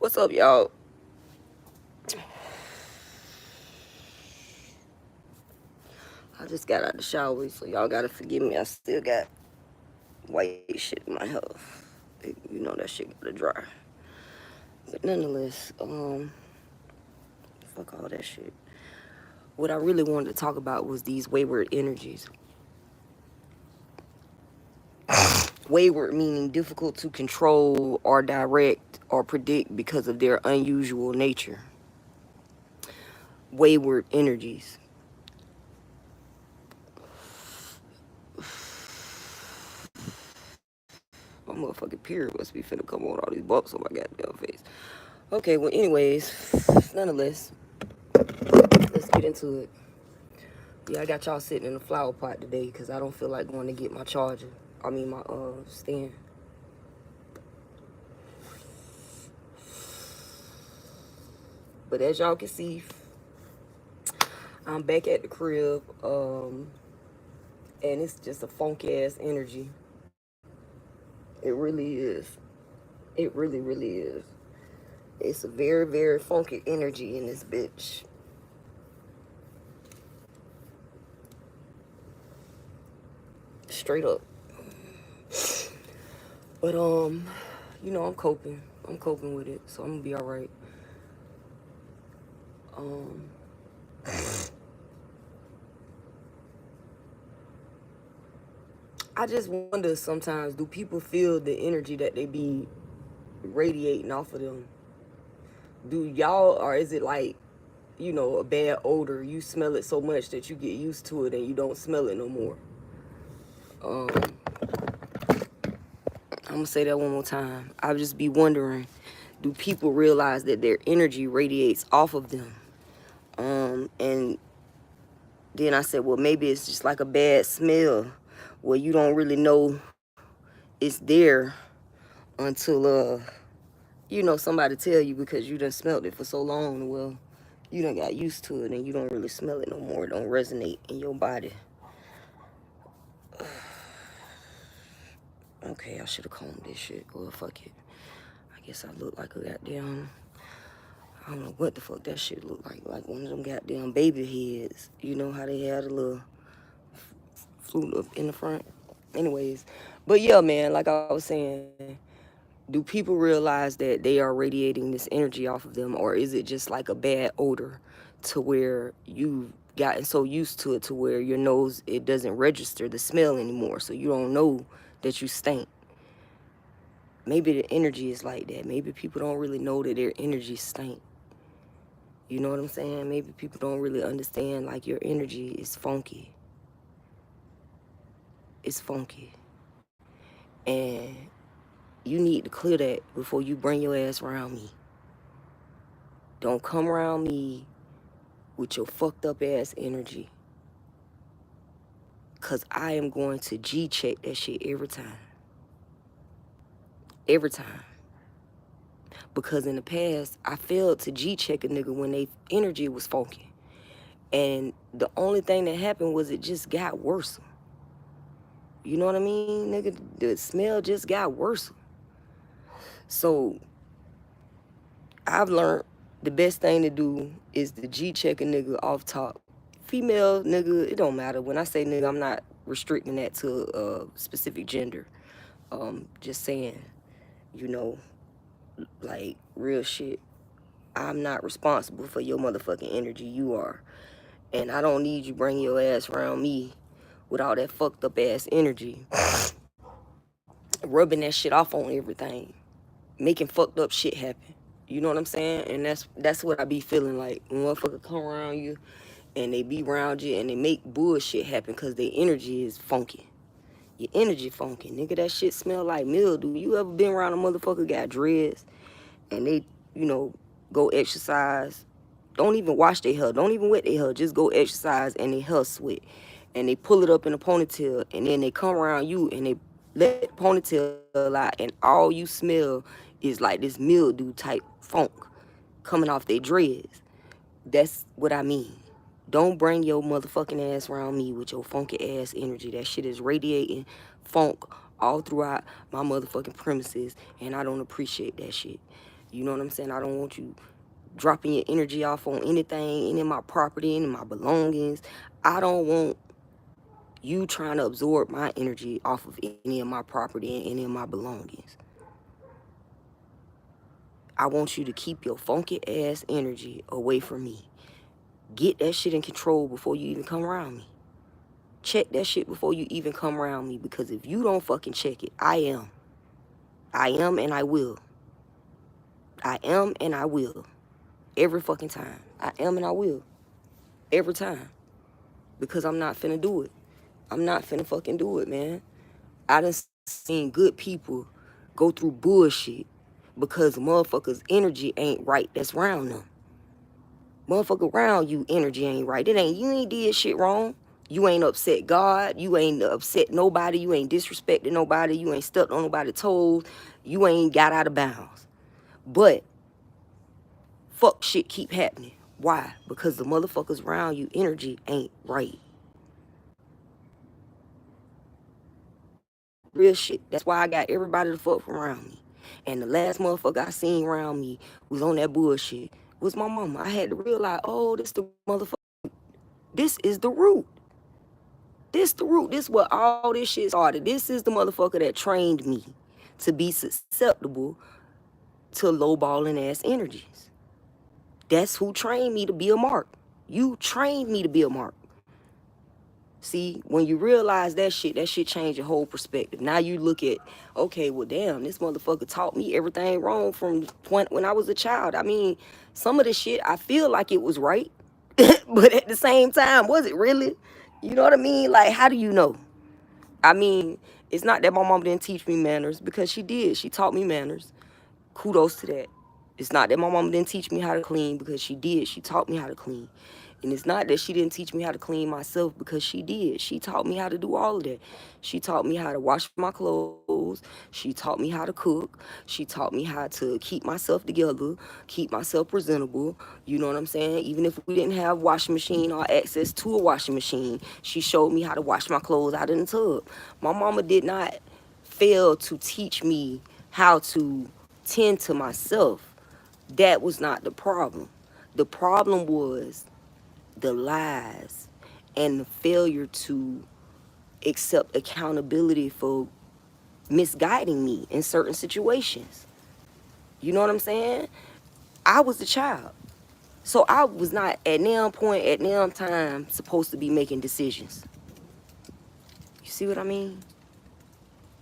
What's up, y'all? I just got out the shower, so y'all gotta forgive me. I still got white shit in my hair. You know that shit gotta dry. But nonetheless, fuck all that shit. What I really wanted to talk about was these wayward energies. Wayward meaning difficult to control or direct or predict because of their unusual nature. Wayward energies. My motherfucking period must be finna come on all these bumps on my goddamn face. Okay, well, anyways, nonetheless, let's get into it. Yeah, I got y'all sitting in the flower pot today because I don't feel like going to get my charger. I mean, my stand. But as y'all can see, I'm back at the crib, and it's just a funky ass energy. It really is. It really, really is. It's a very, very funky energy in this bitch. Straight up. But you know, I'm coping. I'm coping with it, so I'm gonna be all right. Um, I just wonder sometimes, do people feel the energy that they be radiating off of them? Do y'all, or is it like, you know, a bad odor? You smell it so much that you get used to it and you don't smell it no more. Um, I'm gonna say that one more time. I just be wondering, do people realize that their energy radiates off of them? And then I said, well, maybe it's just like a bad smell where you don't really know it's there until you know, somebody tell you because you done smelled it for so long. Well, you done got used to it and you don't really smell it no more. It don't resonate in your body. Okay, I should have combed this shit. Well, fuck it. I guess I look like a goddamn, I don't know what the fuck that shit look like one of them goddamn baby heads. You know how they had a little flute up in the front? Anyways, but yeah, man, like I was saying, do people realize that they are radiating this energy off of them, or is it just like a bad odor to where you've gotten so used to it to where your nose, it doesn't register the smell anymore, so you don't know that you stink? Maybe the energy is like that. Maybe people don't really know that their energy stink. You know what I'm saying? Maybe people don't really understand, like, your energy is funky. It's funky. And you need to clear that before you bring your ass around me. Don't come around me with your fucked up ass energy. Cause I am going to G-check that shit every time. Every time. Because in the past, I failed to G-check a nigga when they energy was funky. And the only thing that happened was it just got worse. You know what I mean, nigga? The smell just got worse. So I've learned the best thing to do is to G-check a nigga off top. Female, nigga, it don't matter. When I say nigga, I'm not restricting that to a specific gender. Just saying, you know, like, real shit. I'm not responsible for your motherfucking energy. You are. And I don't need you bring your ass around me with all that fucked up ass energy. Rubbing that shit off on everything. Making fucked up shit happen. You know what I'm saying? And that's what I be feeling like. When motherfuckers come around you and they be around you and they make bullshit happen because their energy is funky. Your energy funky. Nigga, that shit smell like mildew. You ever been around a motherfucker got dreads and they, you know, go exercise? Don't even wash their hair. Don't even wet their hair. Just go exercise and their hair sweat. And they pull it up in a ponytail and then they come around you and they let the ponytail out and all you smell is like this mildew type funk coming off their dreads. That's what I mean. Don't bring your motherfucking ass around me with your funky ass energy. That shit is radiating funk all throughout my motherfucking premises, and I don't appreciate that shit. You know what I'm saying? I don't want you dropping your energy off on anything, any of my property, any of my belongings. I don't want you trying to absorb my energy off of any of my property and any of my belongings. I want you to keep your funky ass energy away from me. Get that shit in control before you even come around me. Check that shit before you even come around me, because if you don't fucking check it, I am. I am and I will. I am and I will. Every fucking time. I am and I will. Every time. Because I'm not finna do it. I'm not finna fucking do it, man. I done seen good people go through bullshit because motherfuckers' energy ain't right that's around them. Motherfucker around you energy ain't right. You ain't did shit wrong. You ain't upset God. You ain't upset nobody. You ain't disrespected nobody. You ain't stepped on nobody's toes. You ain't got out of bounds. But fuck shit keep happening. Why? Because the motherfuckers around you energy ain't right. Real shit. That's why I got everybody to fuck from around me. And the last motherfucker I seen around me was on that bullshit. Was my mama. I had to realize, oh, this the motherfucker. This is the root. This the root. This what all this shit started. This is the motherfucker that trained me to be susceptible to lowballing ass energies. That's who trained me to be a mark. You trained me to be a mark. See, when you realize that shit changed your whole perspective. Now you look at, okay, well, damn, this motherfucker taught me everything wrong from when I was a child. I mean, some of the shit, I feel like it was right. But at the same time, was it really? You know what I mean? Like, how do you know? I mean, it's not that my mom didn't teach me manners, because she did. She taught me manners. Kudos to that. It's not that my mom didn't teach me how to clean, because she did. She taught me how to clean. And it's not that she didn't teach me how to clean myself, because she did. She taught me how to do all of that. She taught me how to wash my clothes. She taught me how to cook. She taught me how to keep myself together, keep myself presentable. You know what I'm saying? Even if we didn't have washing machine or access to a washing machine, she showed me how to wash my clothes out in the tub. My mama did not fail to teach me how to tend to myself. That was not the problem. The problem was the lies and the failure to accept accountability for misguiding me in certain situations. You know what I'm saying? I was the child. So I was not at now point, at now time, supposed to be making decisions. You see what I mean?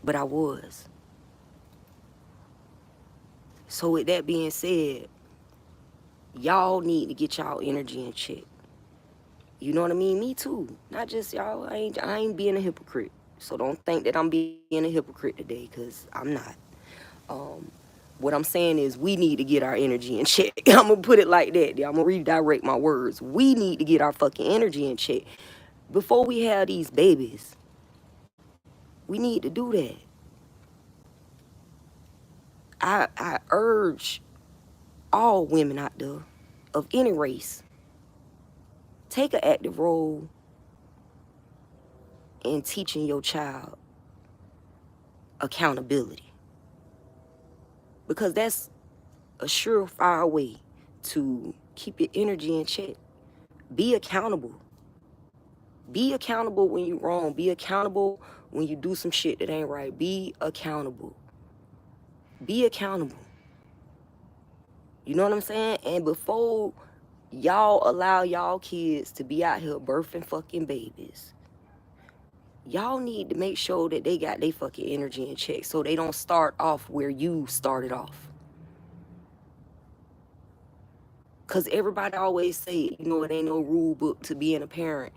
But I was. So with that being said, y'all need to get y'all energy in check. You know what I mean? Me too. Not just y'all. I ain't being a hypocrite. So don't think that I'm being a hypocrite today, because I'm not. What I'm saying is we need to get our energy in check. I'm going to put it like that. I'm going to redirect my words. We need to get our fucking energy in check. Before we have these babies, we need to do that. I urge all women out there of any race, take an active role in teaching your child accountability, because that's a surefire way to keep your energy in check. Be accountable. Be accountable when you're wrong. Be accountable when you do some shit that ain't right. Be accountable. Be accountable. You know what I'm saying? And before y'all allow y'all kids to be out here birthing fucking babies, y'all need to make sure that they got their fucking energy in check, so they don't start off where you started off. Because everybody always say, you know, it ain't no rule book to being a parent.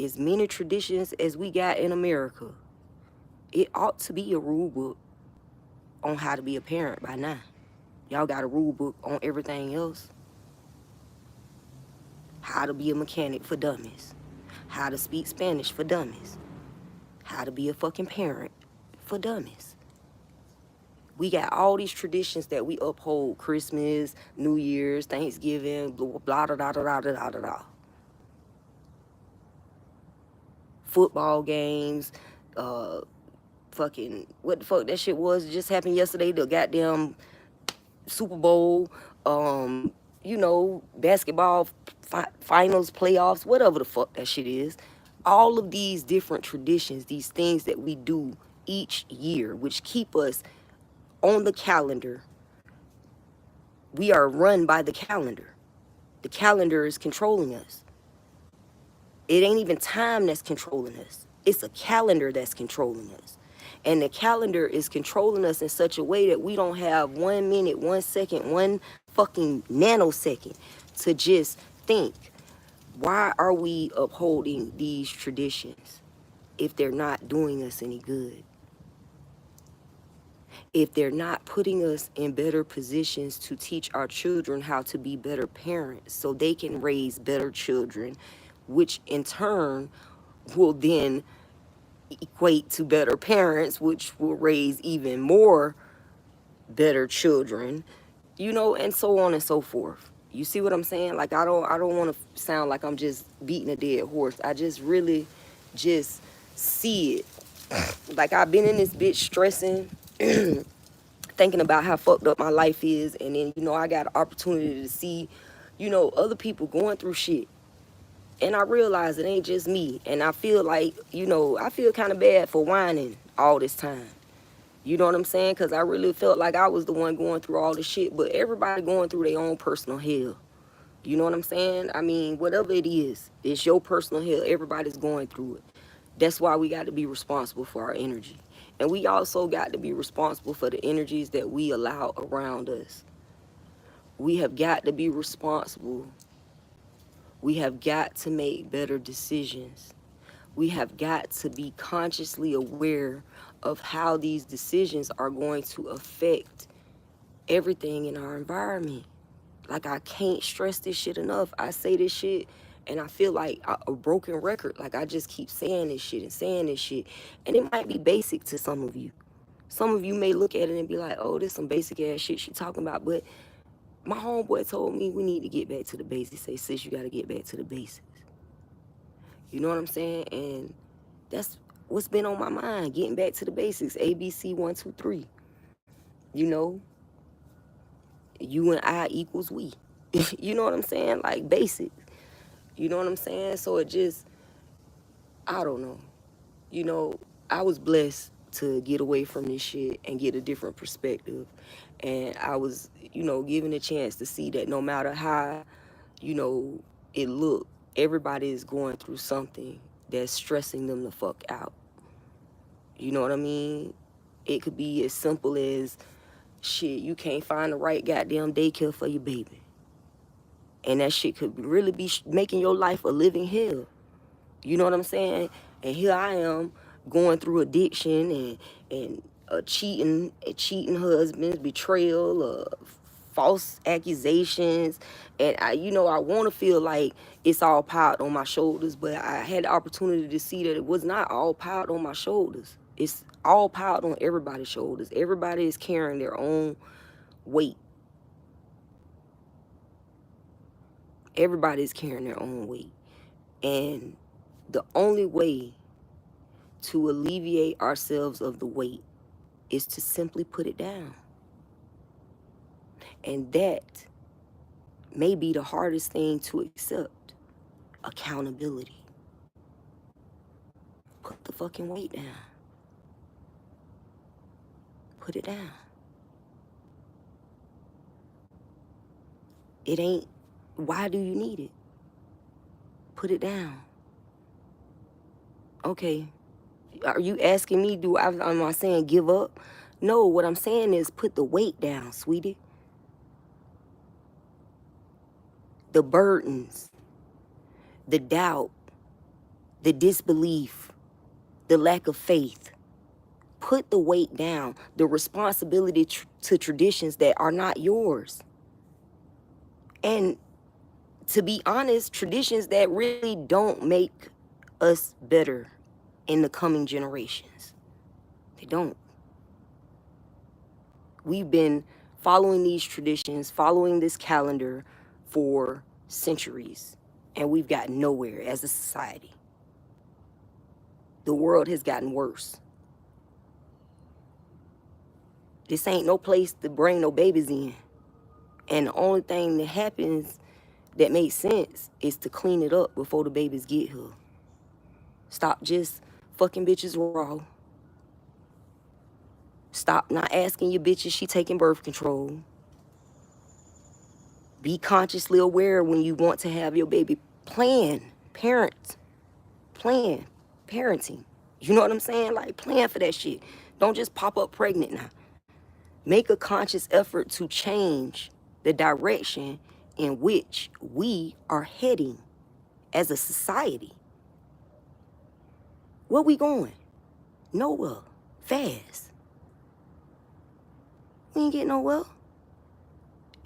As many traditions as we got in America, it ought to be a rule book on how to be a parent by now. Y'all got a rule book on everything else. How to be a mechanic for dummies. How to speak Spanish for dummies. How to be a fucking parent for dummies. We got all these traditions that we uphold: Christmas, New Year's, Thanksgiving, blah, blah, blah, blah, blah, blah, blah, blah. Football games, fucking, what the fuck that shit was, just happened yesterday, the goddamn Super Bowl, you know, basketball finals, playoffs, whatever the fuck that shit is. All of these different traditions, these things that we do each year, which keep us on the calendar. We are run by the calendar. The calendar is controlling us. It ain't even time that's controlling us. It's a calendar that's controlling us. And the calendar is controlling us in such a way that we don't have 1 minute, 1 second, 1 fucking nanosecond to just think, why are we upholding these traditions if they're not doing us any good? If they're not putting us in better positions to teach our children how to be better parents so they can raise better children, which in turn will then equate to better parents, which will raise even more better children, you know, and so on and so forth. You see what I'm saying? Like, I don't want to sound like I'm just beating a dead horse. I just really just see it. Like, I've been in this bitch stressing, thinking about how fucked up my life is, and then, you know, I got an opportunity to see, you know, other people going through shit. And I realize it ain't just me. And I feel like, you know, I feel kind of bad for whining all this time. You know what I'm saying? Because I really felt like I was the one going through all this shit. But everybody going through their own personal hell. You know what I'm saying? I mean, whatever it is, it's your personal hell. Everybody's going through it. That's why we got to be responsible for our energy. And we also got to be responsible for the energies that we allow around us. We have got to be responsible. We have got to make better decisions. We have got to be consciously aware of how these decisions are going to affect everything in our environment. Like, I can't stress this shit enough. I say this shit and I feel like a broken record. Like, I just keep saying this shit and saying this shit. And it might be basic to some of you. Some of you may look at it and be like, oh, this some basic ass shit she talking about. But my homeboy told me we need to get back to the basics. Say, sis, you got to get back to the basics. You know what I'm saying? And that's what's been on my mind, getting back to the basics. ABC 1, 2, 3. You know, you and I equals we. You know what I'm saying? Like, basic. You know what I'm saying? So it just, I don't know. You know, I was blessed to get away from this shit and get a different perspective. And I was, you know, given a chance to see that no matter how, you know, it looked, everybody is going through something that's stressing them the fuck out. You know what I mean? It could be as simple as, shit, you can't find the right goddamn daycare for your baby. And that shit could really be making your life a living hell. You know what I'm saying? And here I am going through addiction and cheating husbands, betrayal, false accusations. And I, you know, I want to feel like it's all piled on my shoulders, but I had the opportunity to see that it was not all piled on my shoulders. It's all piled on everybody's shoulders. Everybody is carrying their own weight. Everybody is carrying their own weight. And the only way to alleviate ourselves of the weight is to simply put it down. And that may be the hardest thing to accept. Accountability. Put the fucking weight down. Put it down. It ain't, why do you need it? Put it down. Okay. Are you asking me, am I saying give up? No, what I'm saying is put the weight down, sweetie. The burdens, the doubt, the disbelief, the lack of faith. Put the weight down, the responsibility to traditions that are not yours. And to be honest, traditions that really don't make us better in the coming generations. They don't. We've been following these traditions, following this calendar for centuries, and we've gotten nowhere as a society. The world has gotten worse. This ain't no place to bring no babies in. And the only thing that happens that makes sense is to clean it up before the babies get here. Stop just fucking bitches raw. Stop not asking your bitches she taking birth control. Be consciously aware when you want to have your baby. Plan, parent, plan, parenting. You know what I'm saying? Like, plan for that shit. Don't just pop up pregnant now. Make a conscious effort to change the direction in which we are heading as a society. Where we going? Nowhere. Fast. We ain't getting nowhere.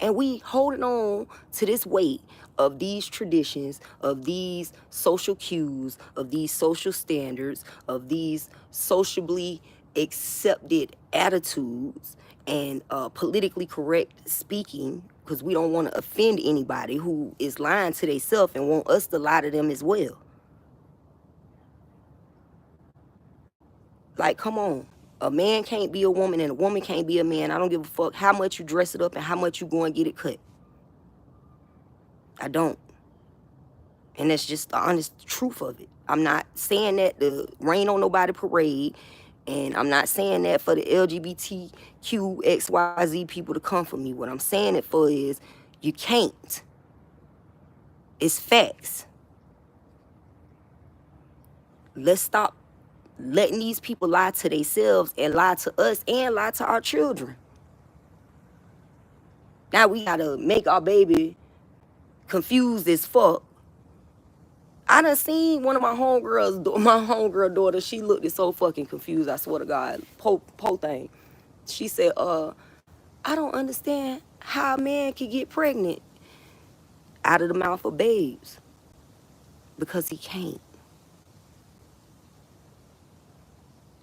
And we holding on to this weight of these traditions, of these social cues, of these social standards, of these sociably accepted attitudes and politically correct speaking, because we don't want to offend anybody who is lying to themselves and want us to lie to them as well. Like, come on. A man can't be a woman and a woman can't be a man. I don't give a fuck how much you dress it up and how much you go and get it cut. I don't. And that's just the honest truth of it. I'm not saying that to rain on nobody parade. And I'm not saying that for the LGBTQ XYZ people to come for me. What I'm saying it for is you can't. It's facts. Let's stop letting these people lie to themselves and lie to us and lie to our children. Now we gotta make our baby confused as fuck. I done seen one of my homegirl daughter, she looked so fucking confused, I swear to God. Po thing. She said, I don't understand how a man can get pregnant out of the mouth of babes. Because he can't.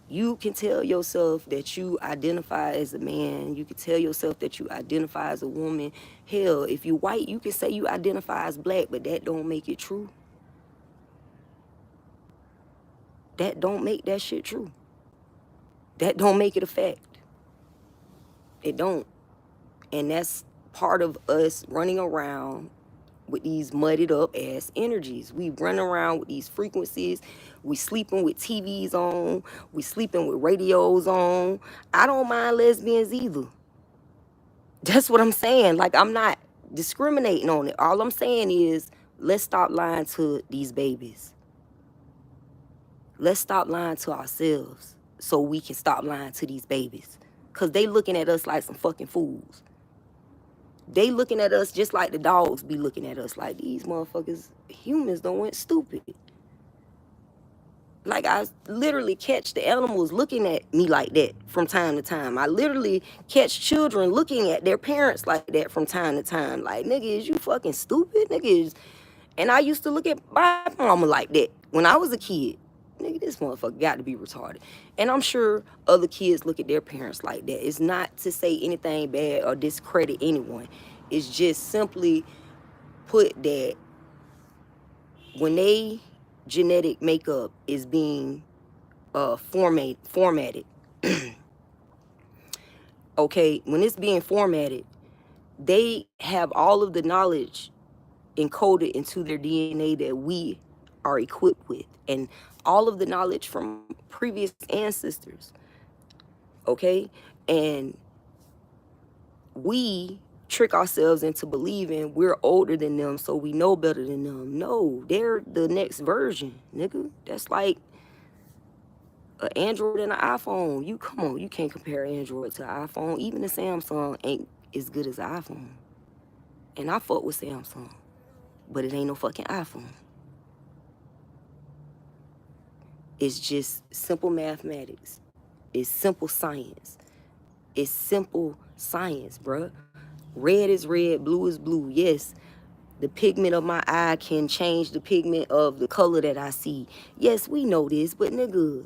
You can tell yourself that you identify as a man. You can tell yourself that you identify as a woman. Hell, if you white, you can say you identify as black, but that don't make it true. That don't make that shit true. That don't make it a fact. It don't. And that's part of us running around with these mudded up ass energies. We run around with these frequencies. We sleeping with TVs on. We sleeping with radios on. I don't mind lesbians either. That's what I'm saying. Like, I'm not discriminating on it. All I'm saying is, let's stop lying to these babies. Let's stop lying to ourselves so we can stop lying to these babies. Because they looking at us like some fucking fools. They looking at us just like the dogs be looking at us, like these motherfuckers, humans don't went stupid. Like, I literally catch the animals looking at me like that from time to time. I literally catch children looking at their parents like that from time to time. Like, nigga, is you fucking stupid? Nigga, is... And I used to look at my mama like that when I was a kid. Nigga, this motherfucker got to be retarded. And I'm sure other kids look at their parents like that. It's not to say anything bad or discredit anyone. It's just simply put that when they genetic makeup is being formatted, okay, when it's being formatted, they have all of the knowledge encoded into their DNA that we are equipped with, and all of the knowledge from previous ancestors, okay? And we trick ourselves into believing we're older than them, so we know better than them. No, they're the next version, nigga. That's like an Android and an iPhone. You come on, you can't compare Android to an iPhone. Even the Samsung ain't as good as an iPhone. And I fuck with Samsung, but it ain't no fucking iPhone. It's just simple mathematics. It's simple science. It's simple science, bruh. Red is red, blue is blue. Yes, the pigment of my eye can change the pigment of the color that I see. Yes, we know this, but nigga,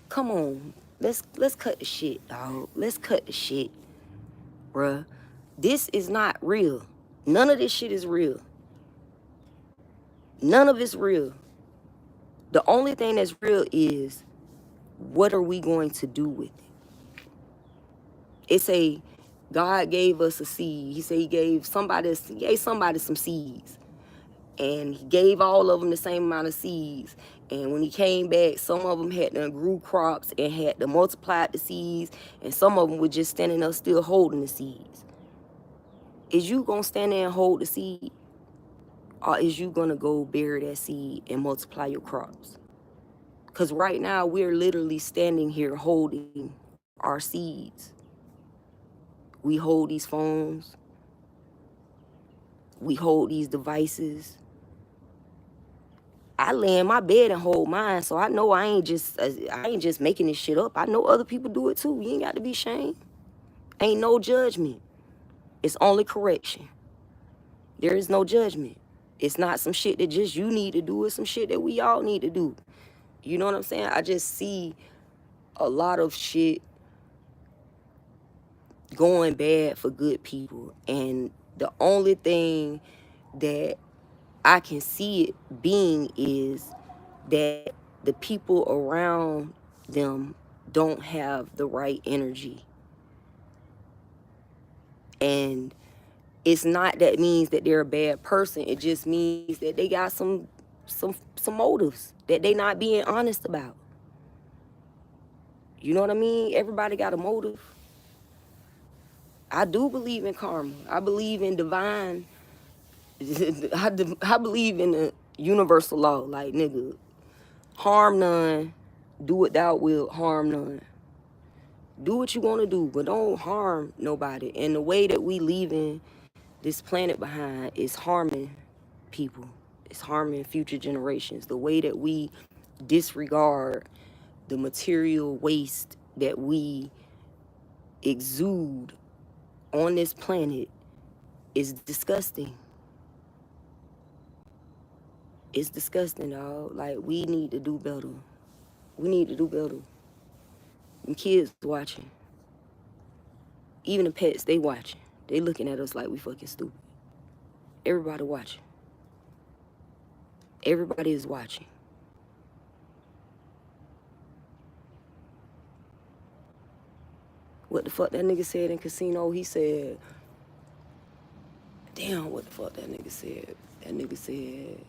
come on. Let's cut the shit, dog. Let's cut the shit, bruh. This is not real. None of this shit is real. None of it's real. The only thing that's real is, what are we going to do with it? It's a God gave us a seed. He said he gave somebody some seeds. And he gave all of them the same amount of seeds. And when he came back, some of them had to grew crops and had to multiply the seeds, and some of them were just standing up still holding the seeds. Is you gonna stand there and hold the seed, or is you gonna go bury that seed and multiply your crops? Because right now we're literally standing here holding our seeds. We hold these phones, we hold these devices. I lay in my bed and hold mine, so I know I ain't just making this shit up. I know other people do it too. You ain't got to be ashamed. Ain't no judgment. It's only correction. There is no judgment. It's not some shit that just you need to do. It's some shit that we all need to do. You know what I'm saying? I just see a lot of shit going bad for good people, and the only thing that I can see it being is that the people around them don't have the right energy. And it's not that means that they're a bad person. It just means that they got some motives that they not being honest about. You know what I mean? Everybody got a motive. I do believe in karma. I believe in divine. I believe in the universal law. Like, nigga, harm none, do what thou wilt, harm none. Do what you want to do, but don't harm nobody. And the way that we leaving this planet behind is harming people. It's harming future generations. The way that we disregard the material waste that we exude on this planet is disgusting. It's disgusting, dog. Like, we need to do better. We need to do better. And kids watching. Even the pets, they watching. They looking at us like we fucking stupid. Everybody watching. Everybody is watching. What the fuck that nigga said in Casino? He said, damn, what the fuck that nigga said? That nigga said,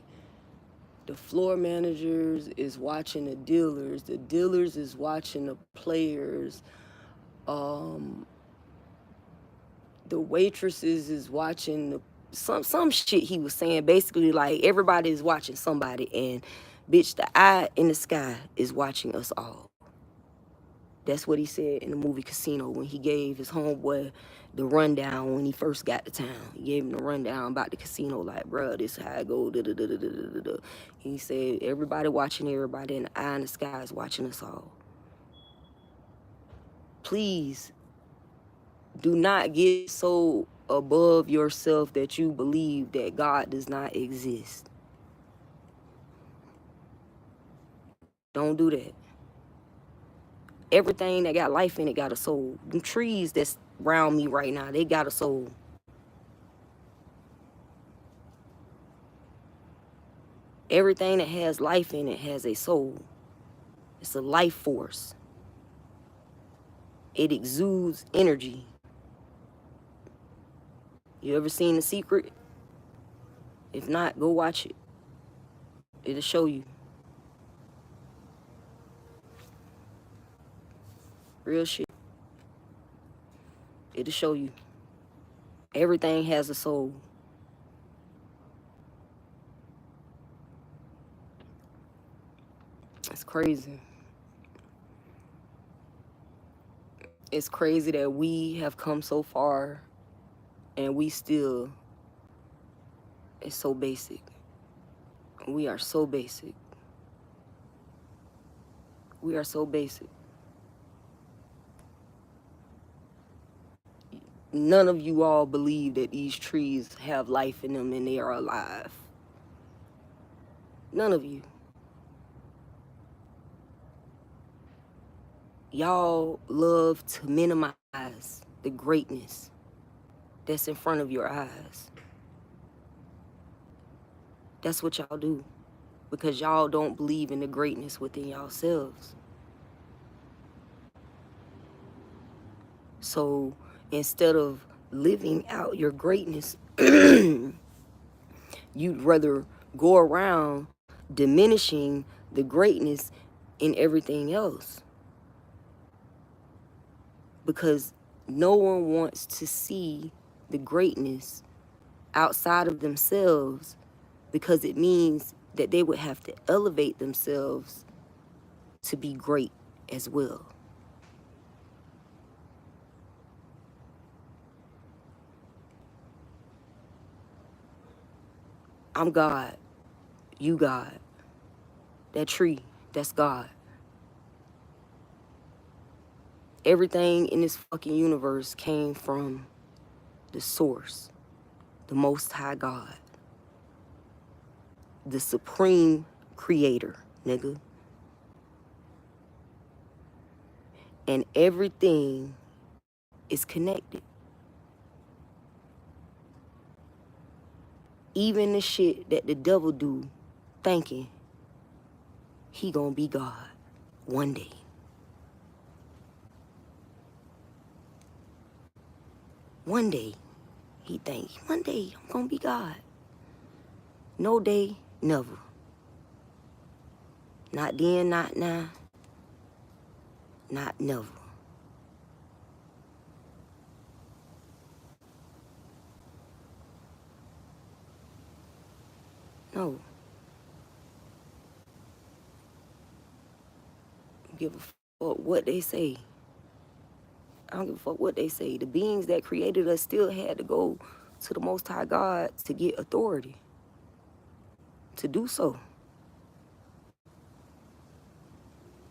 the floor managers is watching the dealers is watching the players, the waitresses is watching some shit he was saying. Basically, like, everybody is watching somebody, and bitch, the eye in the sky is watching us all. That's what he said in the movie Casino when he gave his homeboy the rundown when he first got to town. He gave him the rundown about the casino, like, bruh, this is how I go, da da da da da da da. He said, everybody watching everybody, and the eye in the sky is watching us all. Please do not get so above yourself that you believe that God does not exist. Don't do that. Everything that got life in it got a soul. Them trees that's around me right now, they got a soul. Everything that has life in it has a soul. It's a life force. It exudes energy. You ever seen The Secret? If not, go watch it. It'll show you. Real shit. It'll show you. Everything has a soul. It's crazy. It's crazy that we have come so far and we still, it's so basic. We are so basic. We are so basic. None of you all believe that these trees have life in them and they are alive. None of you. Y'all love to minimize the greatness that's in front of your eyes. That's what y'all do, because y'all don't believe in the greatness within yourselves. So Instead of living out your greatness, you'd rather go around diminishing the greatness in everything else. Because no one wants to see the greatness outside of themselves, because it means that they would have to elevate themselves to be great as well. I'm God. You God. That tree, that's God. Everything in this fucking universe came from the source, the Most High God, the supreme creator, nigga. And everything is connected. Even the shit that the devil do, thinking he gonna be God one day. One day, he think, one day I'm gonna be God. No day, never. Not then, not now, not never. No. Give a fuck what they say. I don't give a fuck what they say. The beings that created us still had to go to the Most High God to get authority to do so.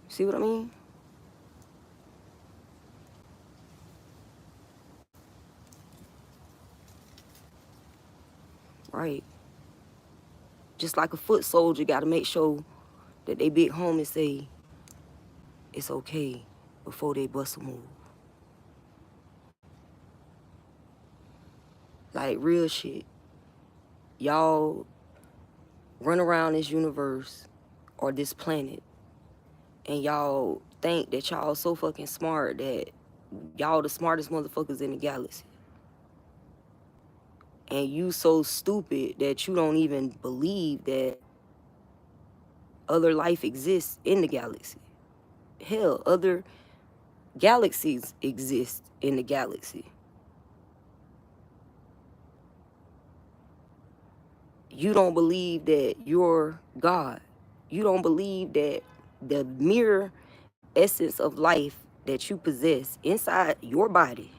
See what I mean? Right. Just like a foot soldier got to make sure that they big homie say it's okay before they bust a move. Like real shit. Y'all run around this universe or this planet and y'all think that y'all so fucking smart that y'all the smartest motherfuckers in the galaxy. And you so stupid that you don't even believe that other life exists in the galaxy. Hell, other galaxies exist in the galaxy. You don't believe that you're God. You don't believe that the mere essence of life that you possess inside your body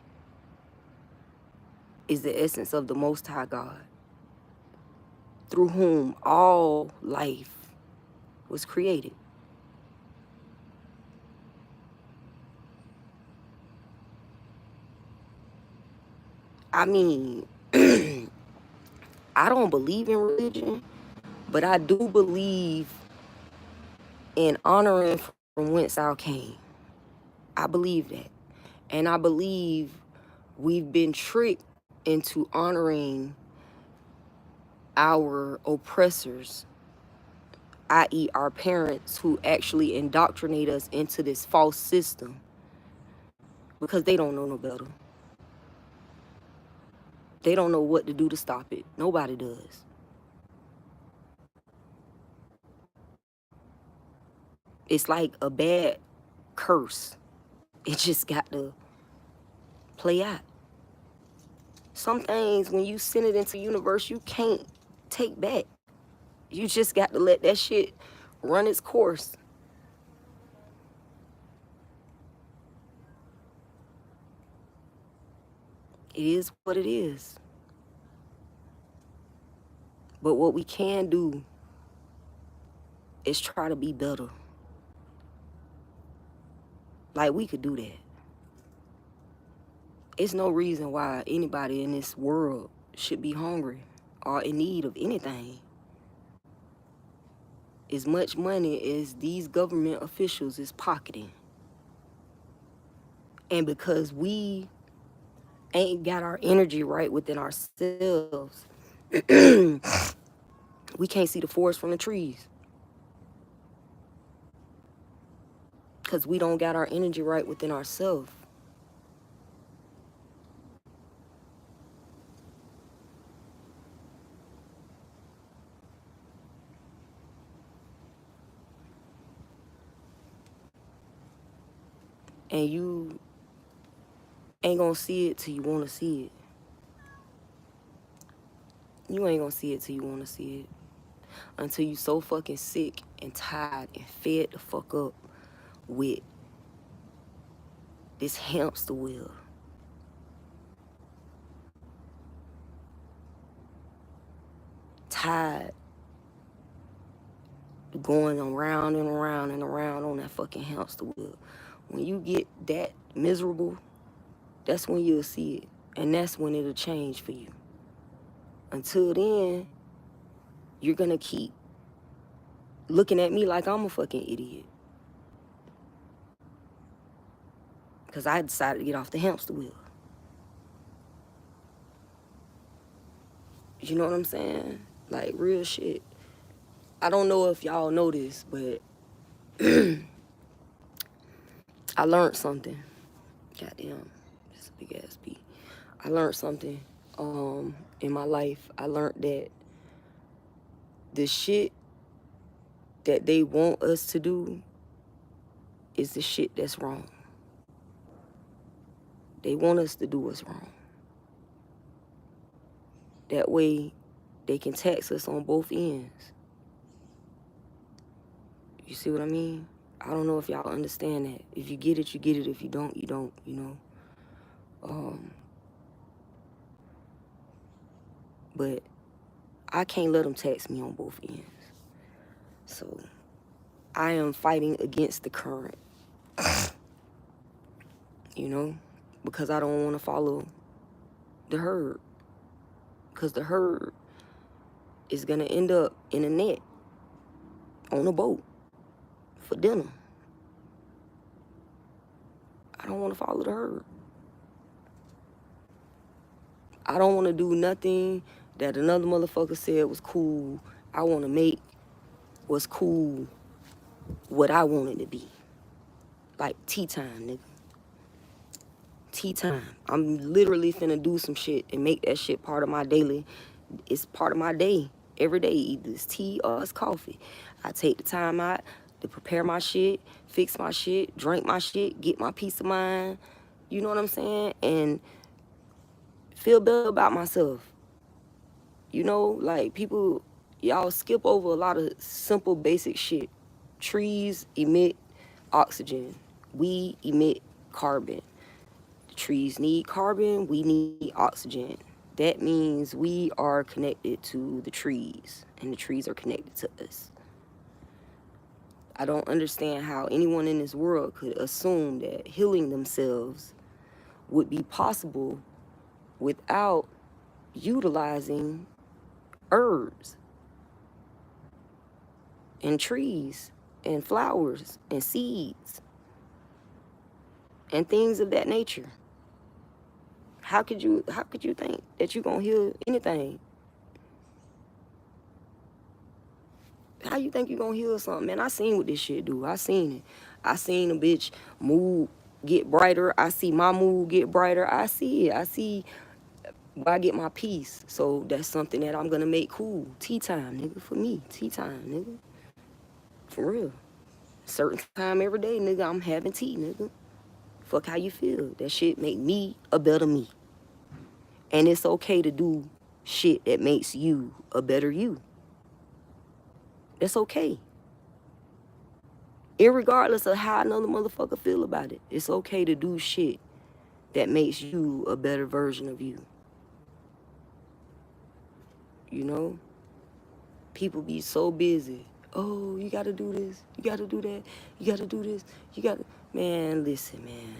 is the essence of the Most High God, through whom all life was created. I mean, I don't believe in religion, but I do believe in honoring from whence I came. I believe that. And I believe we've been tricked into honoring our oppressors, i.e. our parents, who actually indoctrinate us into this false system because they don't know no better. They don't know what to do to stop it. Nobody does. It's like a bad curse. It just got to play out. Some things, when you send it into the universe, you can't take back. You just got to let that shit run its course. It is what it is. But what we can do is try to be better. Like, we could do that. It's no reason why anybody in this world should be hungry or in need of anything. As much money as these government officials is pocketing. And because we ain't got our energy right within ourselves, we can't see the forest from the trees. Because we don't got our energy right within ourselves. And you ain't gonna see it till you wanna see it. You ain't gonna see it till you wanna see it. Until you so fucking sick and tired and fed the fuck up with this hamster wheel. Tired going around and around and around on that fucking hamster wheel. When you get that miserable, that's when you'll see it. And that's when it'll change for you. Until then, you're gonna keep looking at me like I'm a fucking idiot. Because I decided to get off the hamster wheel. You know what I'm saying? Like, real shit. I don't know if y'all know this, but I learned something. Goddamn, it's a big ass beat. I learned something in my life. I learned that the shit that they want us to do is the shit that's wrong. They want us to do what's wrong. That way, they can tax us on both ends. You see what I mean? I don't know if y'all understand that. If you get it, you get it. If you don't, you don't, you know. But I can't let them tax me on both ends. So I am fighting against the current, you know, because I don't want to follow the herd. Because the herd is going to end up in a net on a boat for dinner. I don't want to follow the herd. I don't want to do nothing that another motherfucker said was cool. I want to make what's cool what I want it to be. Like tea time, nigga. Tea time. I'm literally finna do some shit and make that shit part of my daily. It's part of my day. Every day, either it's tea or it's coffee. I take the time out to prepare my shit, fix my shit, drink my shit, get my peace of mind. You know what I'm saying? And feel better about myself. You know, like people, y'all skip over a lot of simple, basic shit. Trees emit oxygen. We emit carbon. The trees need carbon. We need oxygen. That means we are connected to the trees, and the trees are connected to us. I don't understand how anyone in this world could assume that healing themselves would be possible without utilizing herbs and trees and flowers and seeds and things of that nature. How could you think that you're gonna heal anything? How you think you're gonna heal something? Man, I seen what this shit do. I seen it. I seen a bitch mood get brighter. I see my mood get brighter. I see it. I see I get my peace. So that's something that I'm gonna make cool. Tea time, nigga, for me. Tea time, nigga. For real. Certain time every day, nigga, I'm having tea, nigga. Fuck how you feel. That shit make me a better me. And it's okay to do shit that makes you a better you. That's okay. Irregardless of how another motherfucker feel about it. It's okay to do shit that makes you a better version of you. You know? People be so busy. Oh, you gotta do this. You gotta do that. You gotta do this. You gotta... Man, listen, man.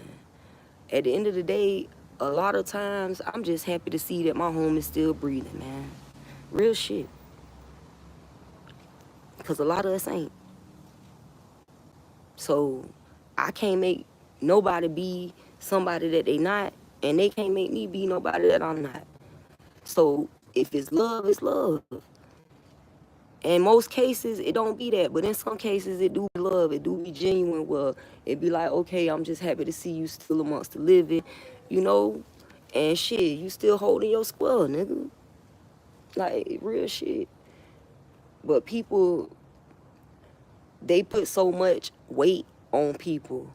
At the end of the day, a lot of times, I'm just happy to see that my home is still breathing, man. Real shit. Because a lot of us ain't. So, I can't make nobody be somebody that they not, and they can't make me be nobody that I'm not. So, if it's love, it's love. In most cases, it don't be that, but in some cases, it do be love. It do be genuine. Well, it be like, okay, I'm just happy to see you still amongst the living, you know? And shit, you still holding your square, nigga. Like, real shit. But people, they put so much weight on people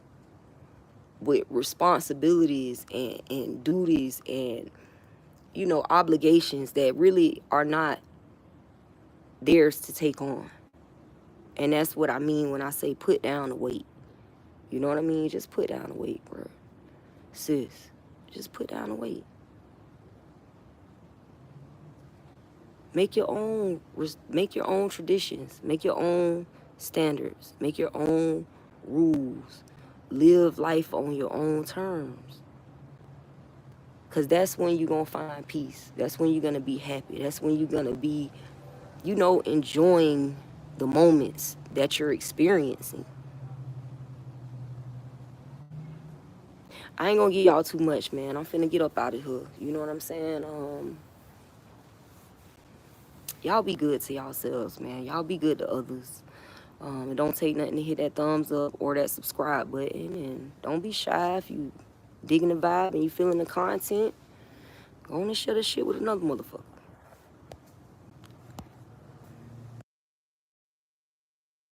with responsibilities and duties and, you know, obligations that really are not theirs to take on. And that's what I mean when I say put down the weight. You know what I mean? Just put down the weight, bro. Sis, just put down the weight. Make your own traditions. Make your own standards. Make your own rules. Live life on your own terms. Because that's when you're going to find peace. That's when you're going to be happy. That's when you're going to be, you know, enjoying the moments that you're experiencing. I ain't going to give y'all too much, man. I'm finna get up out of here. You know what I'm saying? Y'all be good to yourselves, man. Y'all be good to others. It don't take nothing to hit that thumbs up or that subscribe button. And don't be shy if you digging the vibe and you feeling the content. Go on and share this shit with another motherfucker.